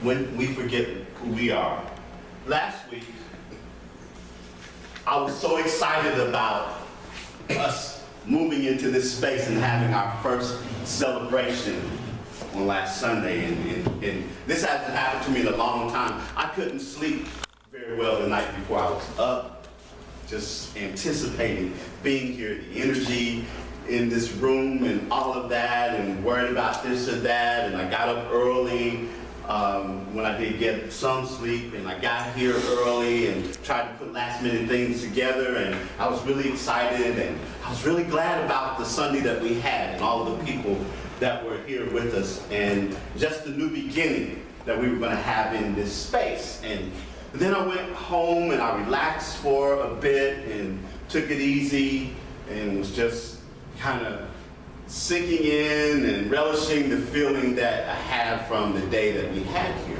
when we forget who we are. Last week, I was so excited about us moving into this space and having our first celebration on last Sunday. And this hasn't happened to me in a long time. I couldn't sleep very well the night before. I was up, just anticipating being here, the energy in this room and all of that, and worried about this or that. And I got up early when I did get some sleep, and I got here early and tried to put last minute things together, and I was really excited, and I was really glad about the Sunday that we had and all of the people that were here with us, and just the new beginning that we were going to have in this space. And then I went home and I relaxed for a bit and took it easy and was just kind of sinking in and relishing the feeling that I had from the day that we had here.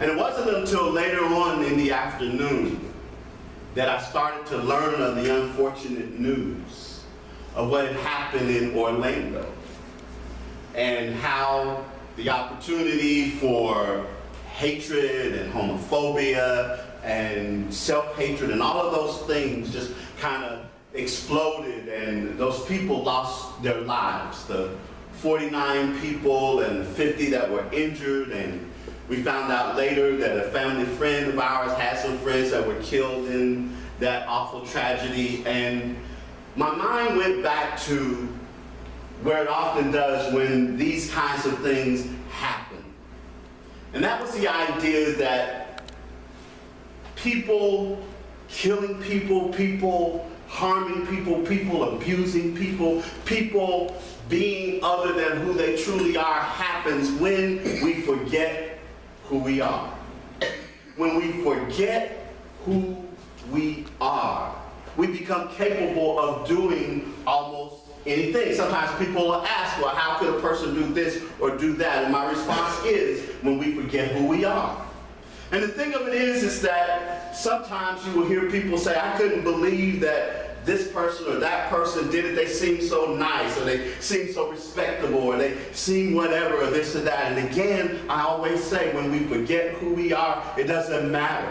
And it wasn't until later on in the afternoon that I started to learn of the unfortunate news of what had happened in Orlando, and how the opportunity for hatred and homophobia and self-hatred and all of those things just kind of exploded, and those people lost their lives. The 49 people and 50 that were injured, and we found out later that a family friend of ours had some friends that were killed in that awful tragedy. And my mind went back to where it often does when these kinds of things happen. And that was the idea that people killing people, people harming people, people abusing people, people being other than who they truly are happens when we forget who we are. When we forget who we are, we become capable of doing almost anything. Sometimes people will ask, well, how could a person do this or do that? And my response is, when we forget who we are. And the thing of it is that sometimes you will hear people say, I couldn't believe that this person or that person did it. They seem so nice, or they seem so respectable, or they seem whatever, or this or that. And again, I always say, when we forget who we are, it doesn't matter,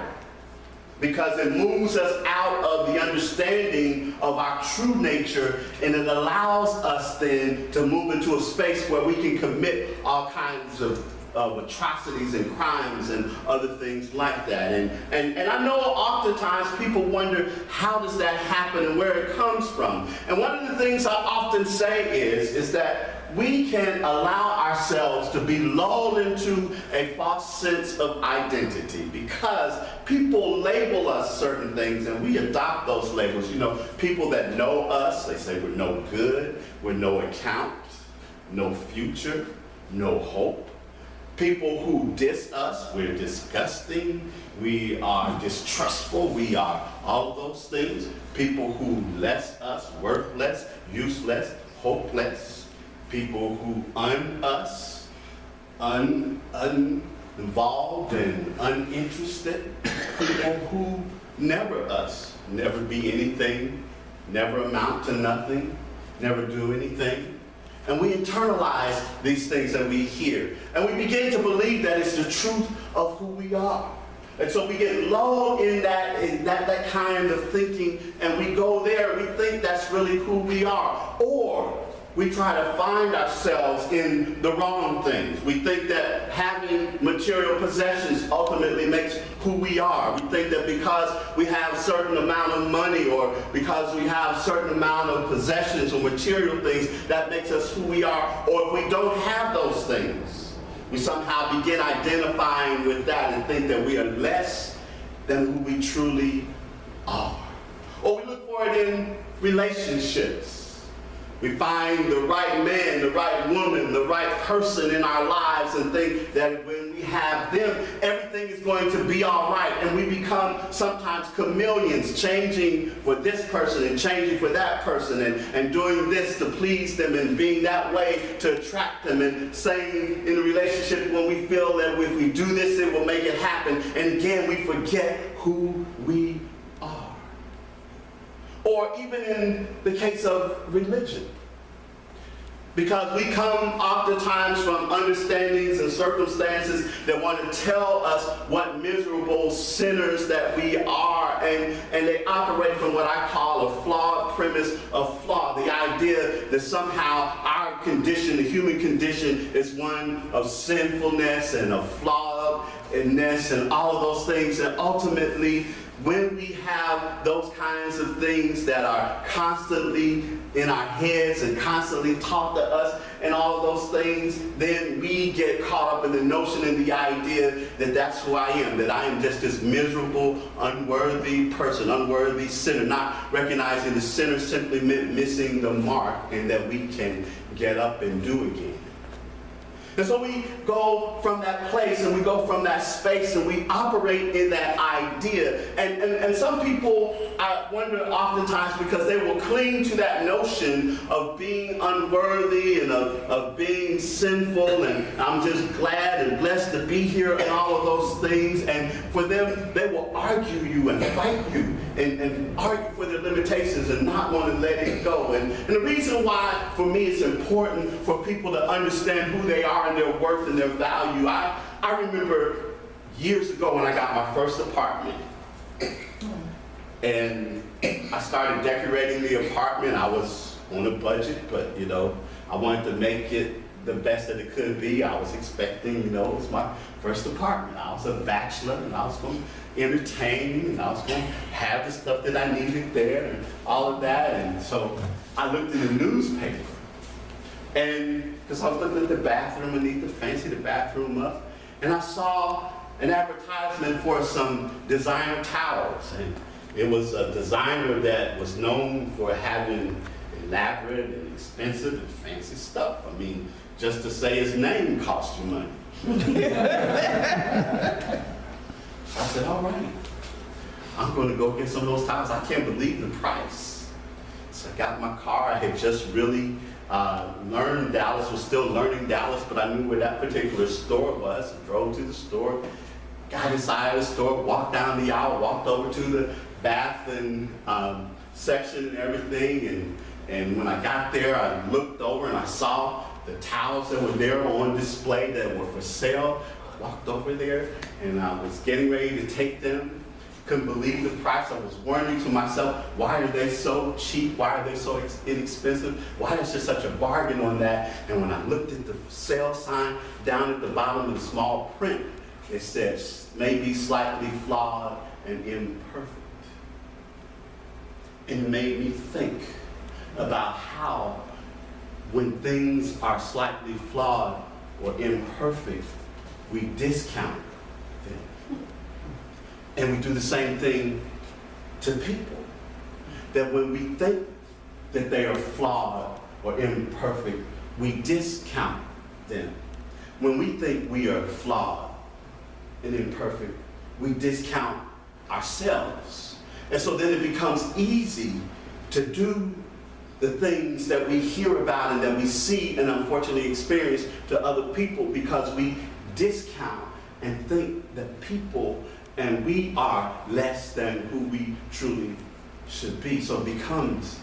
because it moves us out of the understanding of our true nature, and it allows us then to move into a space where we can commit all kinds of atrocities and crimes and other things like that. And I know oftentimes people wonder, how does that happen and where it comes from? And one of the things I often say is that we can allow ourselves to be lulled into a false sense of identity, because people label us certain things and we adopt those labels. You know, people that know us, they say we're no good, we're no account, no future, no hope. People who diss us, we're disgusting, we are distrustful, we are all of those things. People who less us, worthless, useless, hopeless. People who us, uninvolved and uninterested. People who never us, never be anything, never amount to nothing, never do anything. And we internalize these things that we hear. And we begin to believe that it's the truth of who we are. And so we get lulled in that kind of thinking, and we go there, we think that's really who we are. Or we try to find ourselves in the wrong things. We think that having material possessions ultimately makes who we are. We think that because we have a certain amount of money, or because we have a certain amount of possessions or material things, that makes us who we are. Or if we don't have those things, we somehow begin identifying with that and think that we are less than who we truly are. Or we look for it in relationships. We find the right man, the right woman, the right person in our lives, and think that when we have them, everything is going to be all right. And we become sometimes chameleons, changing for this person and changing for that person, and doing this to please them and being that way to attract them, and saying in a relationship when we feel that if we do this, it will make it happen. And again, we forget who we are. Or even in the case of religion. Because we come oftentimes from understandings and circumstances that want to tell us what miserable sinners that we are, and they operate from what I call a flawed premise of flaw. The idea that somehow our condition, the human condition, is one of sinfulness and of flawedness and all of those things. And ultimately, when we have those kinds of things that are constantly in our heads and constantly taught to us and all of those things, then we get caught up in the notion and the idea that that's who I am, that I am just this miserable, unworthy person, unworthy sinner, not recognizing the sinner simply meant missing the mark and that we can get up and do again. And so we go from that place and we go from that space and we operate in that idea. And some people, I wonder oftentimes, because they will cling to that notion of being unworthy and of being sinful, and I'm just glad and blessed to be here and all of those things. And for them, they will argue you and fight you and argue for their limitations and not want to let it go. And the reason why, for me, it's important for people to understand who they are and their worth and their value. I remember years ago when I got my first apartment, and I started decorating the apartment. I was on a budget, but I wanted to make it the best that it could be. I was expecting, it was my first apartment. I was a bachelor, and I was going to entertain, and I was going to have the stuff that I needed there and all of that. And so I looked in the newspaper, and because I was looking at the bathroom, I need to fancy the bathroom up, and I saw an advertisement for some designer towels. And it was a designer that was known for having elaborate and expensive and fancy stuff. I mean, just to say his name cost you money. I said, all right, I'm going to go get some of those towels. I can't believe the price. So I got in my car. I had just really learned Dallas, was still learning Dallas, but I knew where that particular store was. I drove to the store, got inside the store, walked down the aisle, walked over to the bath and section and everything. And when I got there, I looked over and I saw the towels that were there on display that were for sale. I walked over there and I was getting ready to take them. Couldn't believe the price. I was wondering to myself, why are they so cheap? Why are they so inexpensive? Why is there such a bargain on that? And when I looked at the sale sign down at the bottom of the small print, it said, maybe slightly flawed and imperfect. And it made me think about how when things are slightly flawed or imperfect, we discount them. And we do the same thing to people. That when we think that they are flawed or imperfect, we discount them. When we think we are flawed and imperfect, we discount ourselves. And so then it becomes easy to do the things that we hear about and that we see and unfortunately experience to other people, because we discount and think that people and we are less than who we truly should be. So it becomes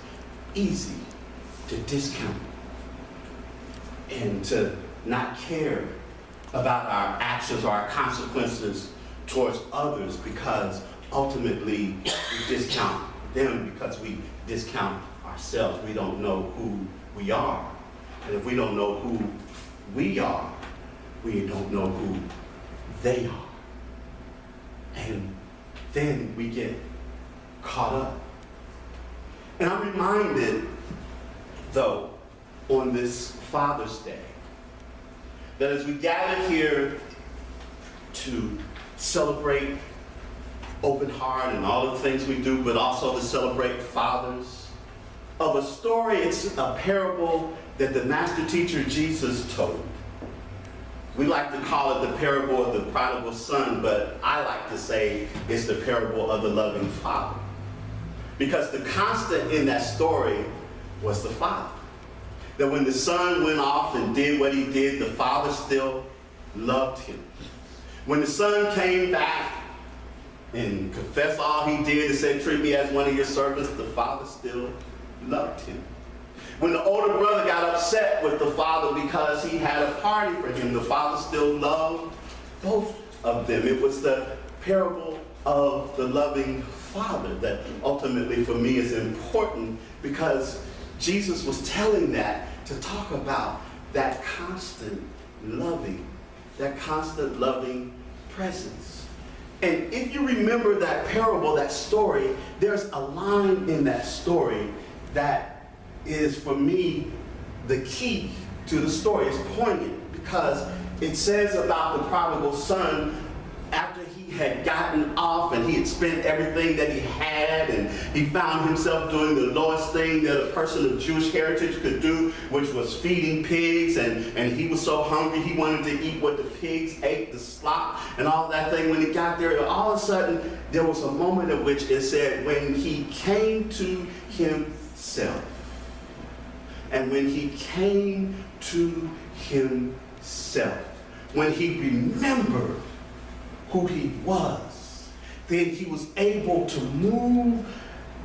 easy to discount and to not care about our actions or our consequences towards others, because ultimately we discount them because we discount ourselves. We don't know who we are. And if we don't know who we are, we don't know who they are. And then we get caught up. And I'm reminded, though, on this Father's Day, that as we gather here to celebrate open heart and all the things we do, but also to celebrate fathers, of a story, it's a parable that the master teacher Jesus told. We like to call it the parable of the prodigal son, but I like to say it's the parable of the loving father. Because the constant in that story was the father. That when the son went off and did what he did, the father still loved him. When the son came back and confessed all he did and said, treat me as one of your servants, the father still loved him. When the older brother got upset with the father because he had a party for him, the father still loved both of them. It was the parable of the loving father that ultimately for me is important, because Jesus was telling that to talk about that constant loving presence. And if you remember that parable, that story, there's a line in that story that is, for me, the key to the story. It's poignant because it says about the prodigal son, after he had gotten off and he had spent everything that he had, and he found himself doing the lowest thing that a person of Jewish heritage could do, which was feeding pigs, and he was so hungry he wanted to eat what the pigs ate, the slop and all that thing. When he got there, all of a sudden there was a moment at which it said, when he came to himself. And when he came to himself, when he remembered who he was, then he was able to move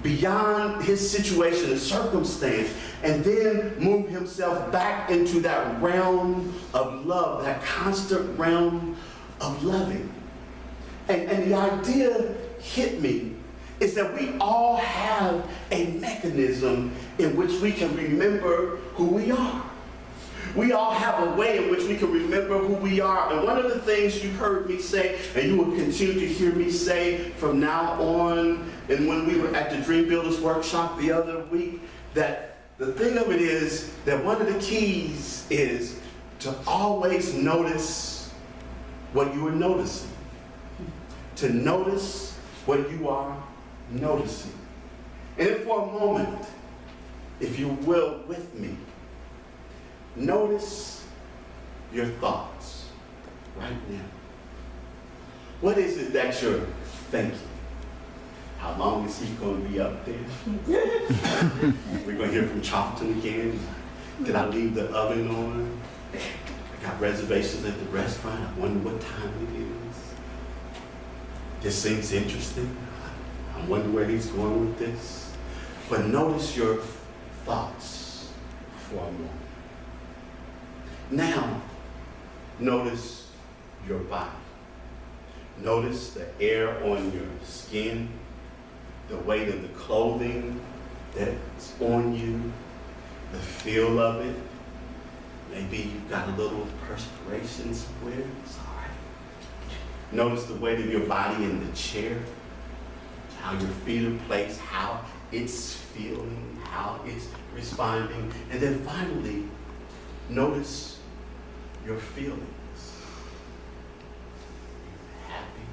beyond his situation and circumstance, and then move himself back into that realm of love, that constant realm of loving. And the idea hit me is that we all have a mechanism in which we can remember who we are. We all have a way in which we can remember who we are. And one of the things you heard me say, and you will continue to hear me say from now on, and when we were at the Dream Builders Workshop the other week, that the thing of it is that one of the keys is to always notice what you are noticing. To notice what you are noticing. And for a moment, if you will, with me, notice your thoughts right now. What is it that you're thinking? How long is he going to be up there? We're going to hear from Charlton again. Did I leave the oven on? I got reservations at the restaurant. I wonder what time it is. This seems interesting. I wonder where he's going with this. But notice your thoughts for a moment. Now, notice your body. Notice the air on your skin, the weight of the clothing that's on you, the feel of it. Maybe you've got a little perspiration somewhere. It's all right. Notice the weight of your body in the chair, how your feet are placed, how it's feeling, how it's responding. And then finally, notice your feelings. Happy,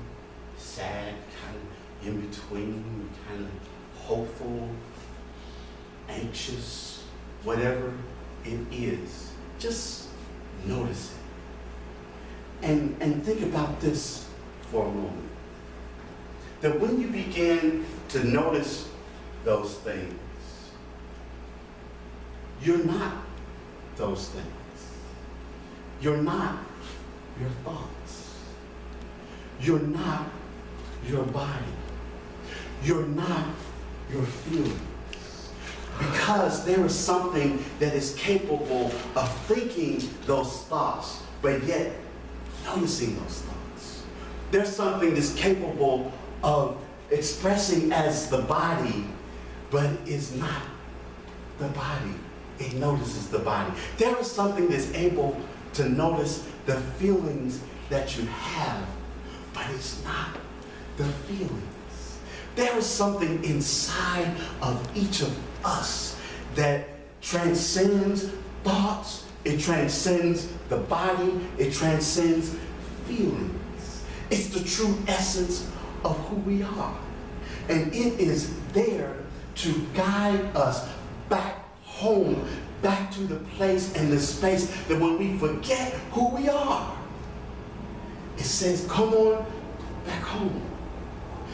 sad, kind of in between, kind of hopeful, anxious, whatever it is. Just notice it. And think about this for a moment. That when you begin to notice those things, you're not those things. You're not your thoughts. You're not your body. You're not your feelings. Because there is something that is capable of thinking those thoughts, but yet noticing those thoughts. There's something that's capable of expressing as the body, but is not the body. It notices the body. There is something that's able to notice the feelings that you have, but it's not the feelings. There is something inside of each of us that transcends thoughts, it transcends the body, it transcends feelings. It's the true essence of who we are. And it is there to guide us back home, back to the place and the space that when we forget who we are, it says, come on back home.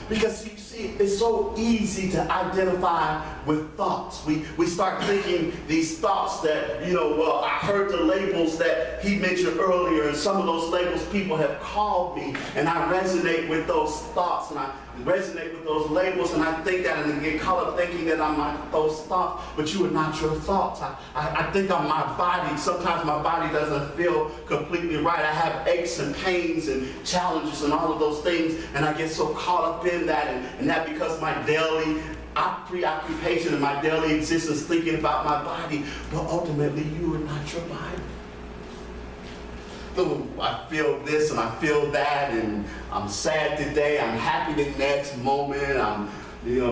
Because you see, it's so easy to identify with thoughts. We start thinking these thoughts that, well, I heard the labels that he mentioned earlier, and some of those labels people have called me, and I resonate with those thoughts, and I resonate with those labels, and I think that, and I get caught up thinking that I'm not those thoughts, but you are not your thoughts. I think I'm my body. Sometimes my body doesn't feel completely right. I have aches and pains and challenges and all of those things, and I get so caught up in that, and that because my daily preoccupation and my daily existence thinking about my body, but ultimately you are not your body. So I feel this and I feel that, and I'm sad today, I'm happy the next moment, I'm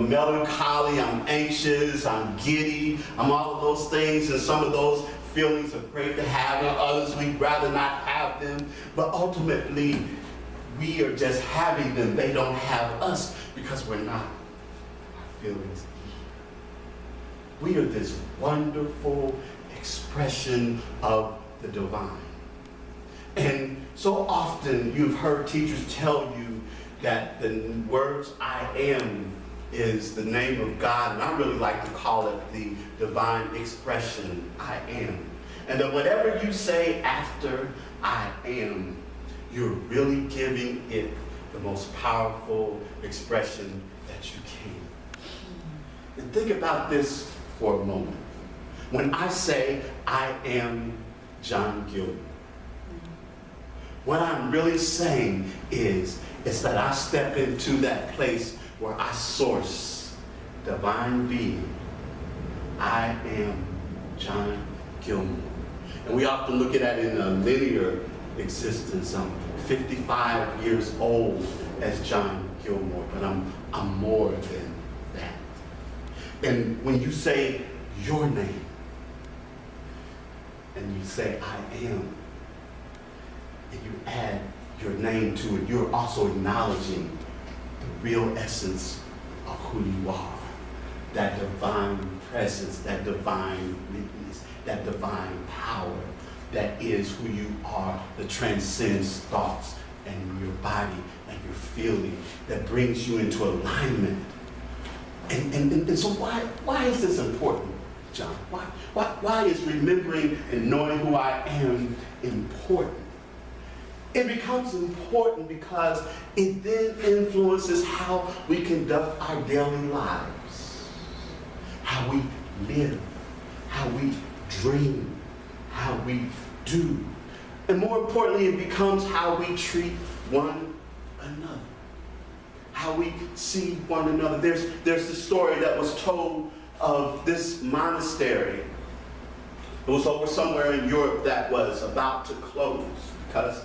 melancholy, I'm anxious, I'm giddy, I'm all of those things, and some of those feelings are great to have, and others we'd rather not have them, but ultimately we are just having them. They don't have us because we're not our feelings. We are this wonderful expression of the divine. And so often you've heard teachers tell you that the words I am is the name of God, and I really like to call it the divine expression, I am. And that whatever you say after I am, you're really giving it the most powerful expression that you can. And think about this for a moment. When I say I am John Gilmore, what I'm really saying is that I step into that place where I source divine being. I am John Gilmore. And we often look at that in a linear existence. I'm 55 years old as John Gilmore, but I'm more than that. And when you say your name, and you say I am, and you add your name to it, you're also acknowledging the real essence of who you are. That divine presence, that divine witness, that divine power that is who you are, that transcends thoughts and your body and your feeling, that brings you into alignment. And so why is this important, John? Why is remembering and knowing who I am important? It becomes important because it then influences how we conduct our daily lives, how we live, how we dream, how we do. And more importantly, it becomes how we treat one another, how we see one another. There's this story that was told of this monastery. It was over somewhere in Europe that was about to close because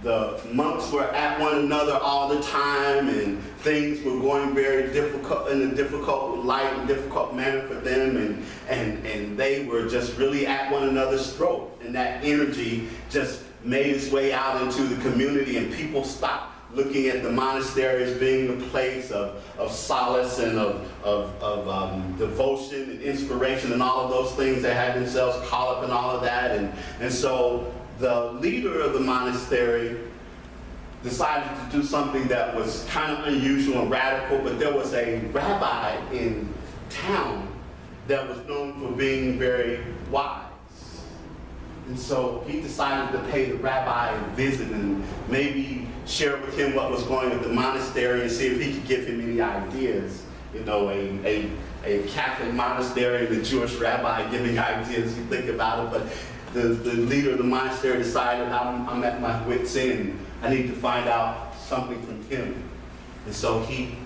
the monks were at one another all the time, and things were going very difficult, in a difficult light and difficult manner for them, and they were just really at one another's throat. And that energy just made its way out into the community, and people stopped looking at the monastery as being a place of solace and of devotion and inspiration and all of those things. They had themselves caught up in all of that, and so the leader of the monastery decided to do something that was kind of unusual and radical, but there was a rabbi in town that was known for being very wise. And so he decided to pay the rabbi a visit and maybe share with him what was going on at the monastery and see if he could give him any ideas. You know, a Catholic monastery and a Jewish rabbi giving ideas, you think about it, but the leader of the monastery decided, I'm at my wit's end. I need to find out something from him. And so he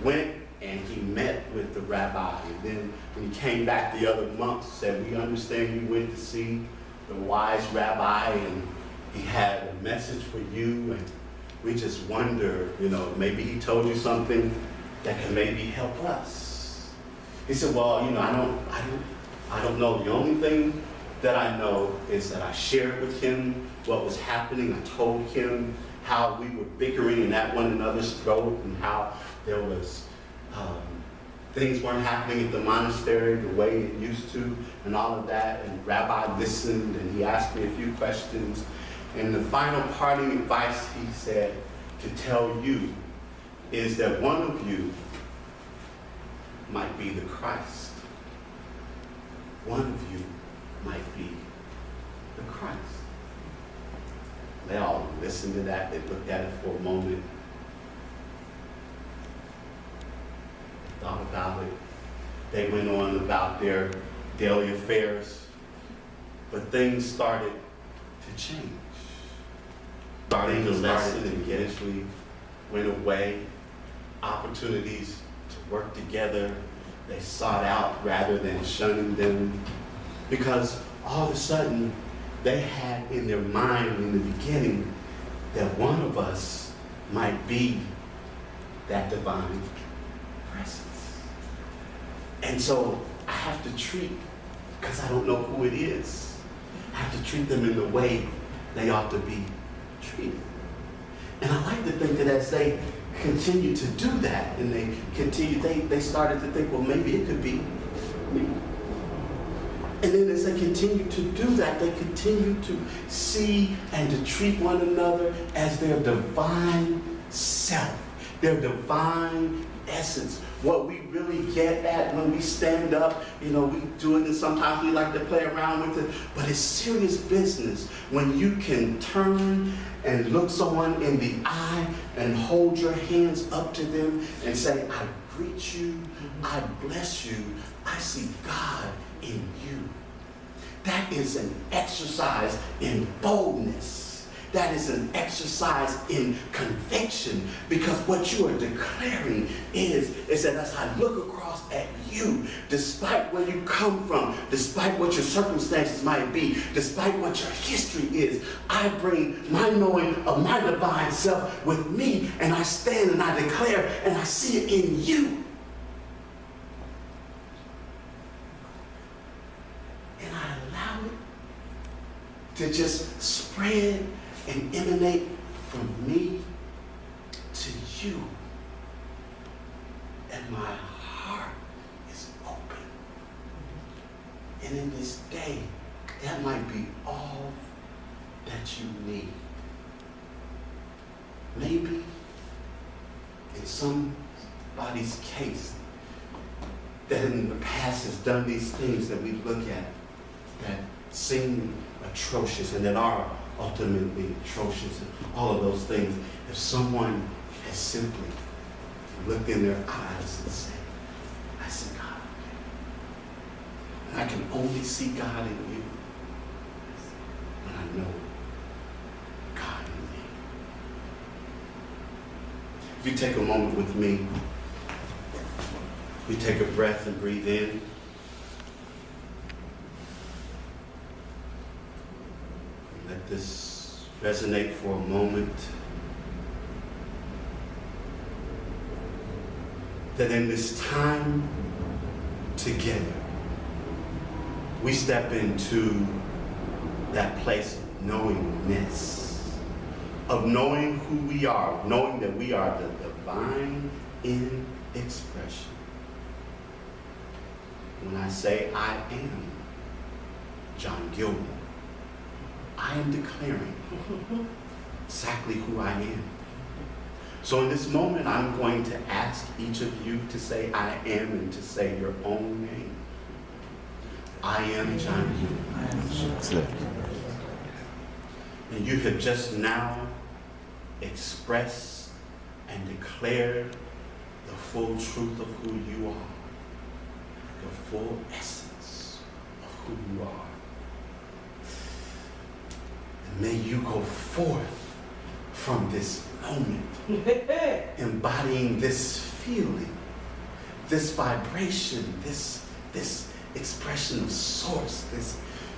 went and he met with the rabbi. And then when he came back, the other monks said, we understand you went to see the wise rabbi and he had a message for you. And we just wonder, maybe he told you something that can maybe help us. He said, well, I don't know. The only thing that I know is that I shared with him what was happening. I told him how we were bickering and at one another's throat, and how there was things weren't happening at the monastery the way it used to, and all of that. And Rabbi listened, and he asked me a few questions. And the final parting advice he said to tell you is that one of you might be the Christ. one of you might be the Christ. They all listened to that. They looked at it for a moment. Thought about it. They went on about their daily affairs. But things started to change. Things started to eventually went away. Opportunities to work together, they sought out rather than shunning them. Because all of a sudden, they had in their mind in the beginning that one of us might be that divine presence. And so I have to treat, because I don't know who it is, I have to treat them in the way they ought to be treated. And I like to think that as they continue to do that, and they started to think, well, maybe it could be me. And then as they continue to do that, they continue to see and to treat one another as their divine self, their divine essence. What we really get at when we stand up, we do it, and sometimes we like to play around with it, but it's serious business when you can turn and look someone in the eye and hold your hands up to them and say, I greet you, I bless you, I see God in you. That is an exercise in boldness. That is an exercise in conviction, because what you are declaring is that as I look across at you, despite where you come from, despite what your circumstances might be, despite what your history is, I bring my knowing of my divine self with me, and I stand and I declare and I see it in you. And I allow it to just spread and emanate from me to you. And my heart is open. And in this day, that might be all that you need. Maybe in somebody's case that in the past has done these things that we look at that seem atrocious and that are ultimately atrocious and all of those things, if someone has simply looked in their eyes and said, I see God in you. And I can only see God in you when I know God in me. If you take a moment with me, we take a breath and breathe in. Let this resonate for a moment. That in this time together, we step into that place of knowingness, of knowing who we are, knowing that we are the divine in expression. When I say I am John Gilmore, I am declaring exactly who I am. So in this moment, I'm going to ask each of you to say I am and to say your own name. I am John Gilmore. And you have just now expressed and declared the full truth of who you are, the full essence of who you are. May you go forth from this moment, embodying this feeling, this vibration, this expression of source, this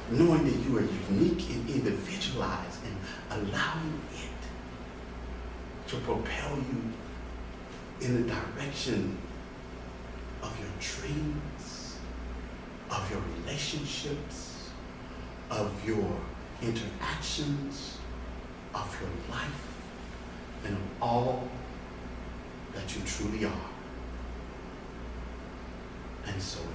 knowing that you are unique and individualized, and allowing it to propel you in the direction of your dreams, of your relationships, of your interactions, of your life, and of all that you truly are. And so it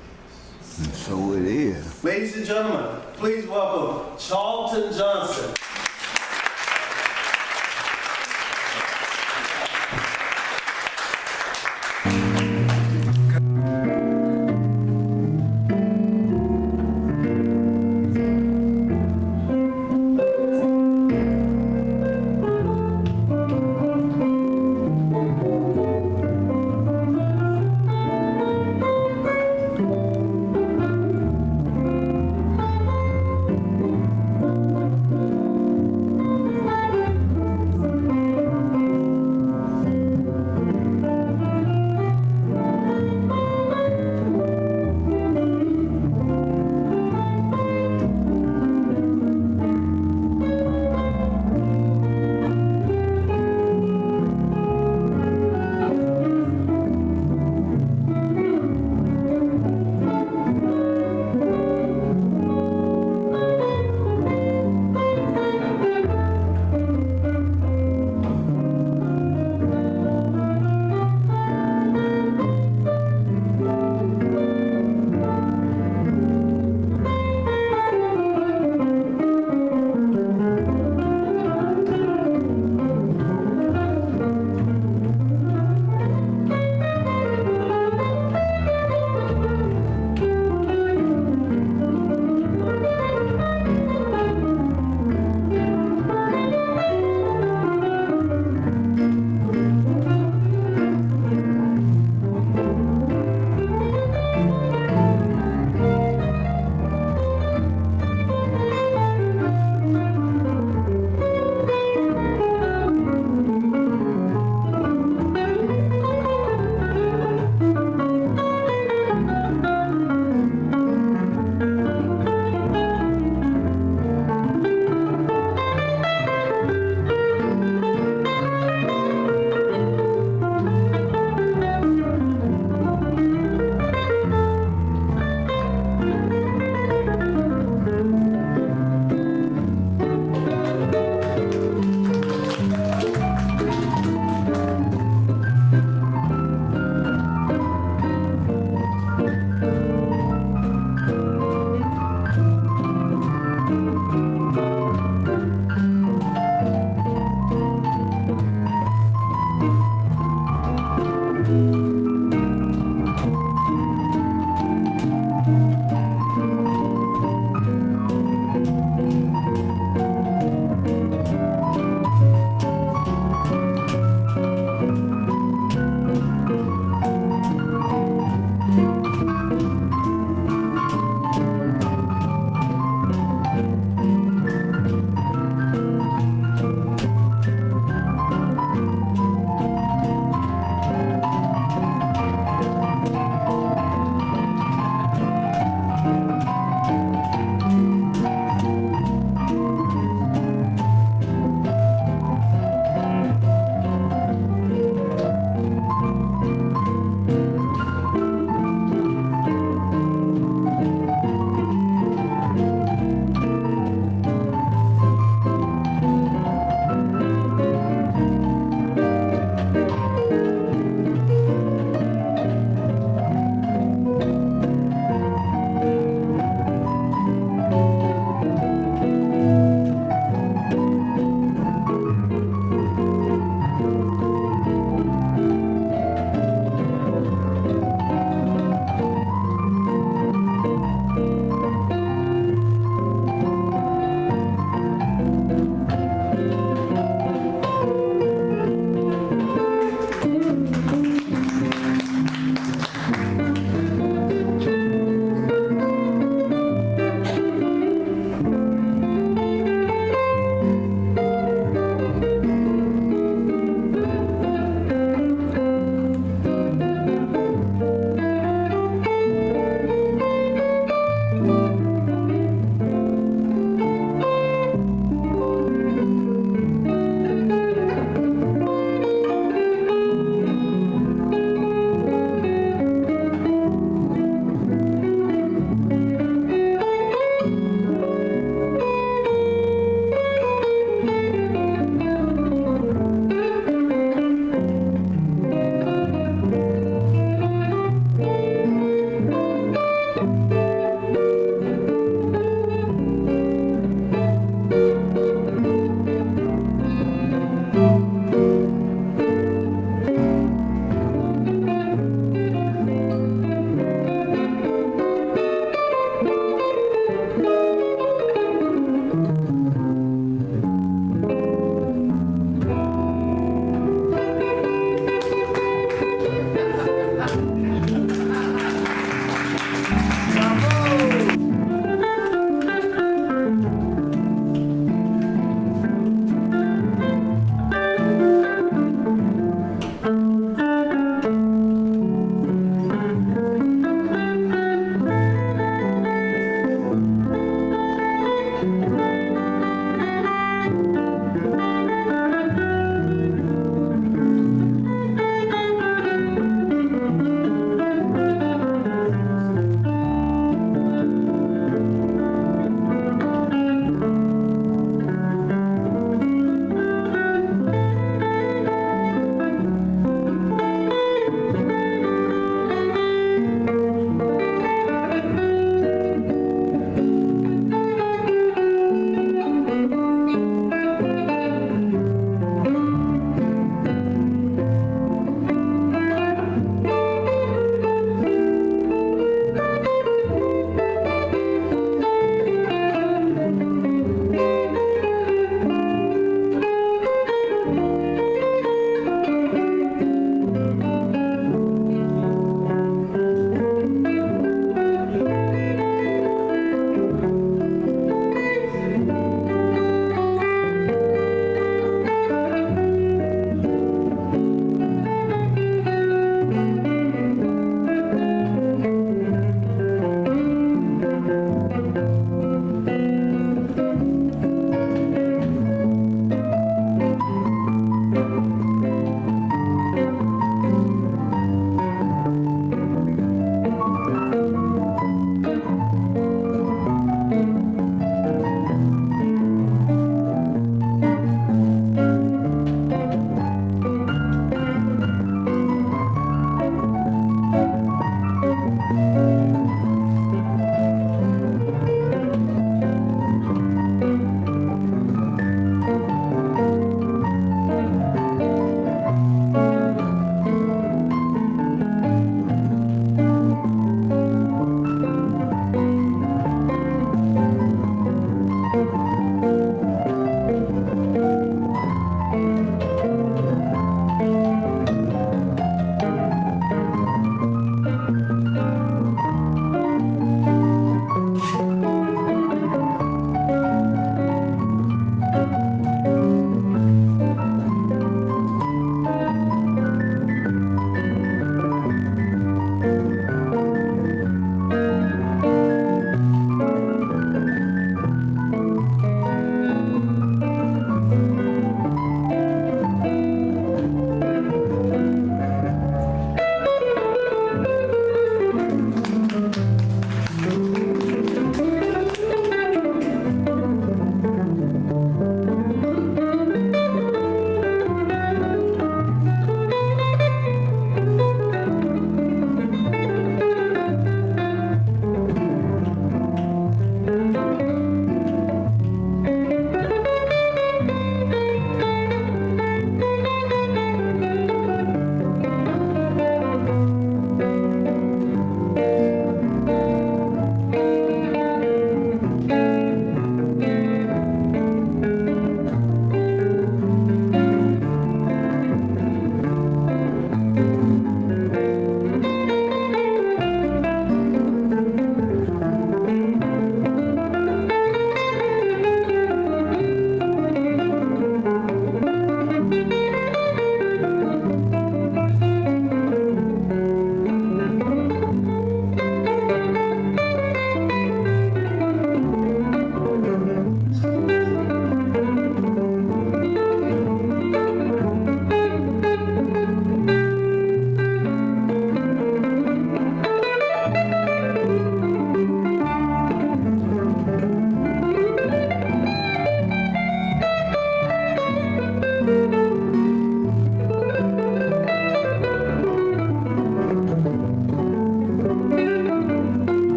is. And so it is. Ladies and gentlemen, please welcome Charlton Johnson.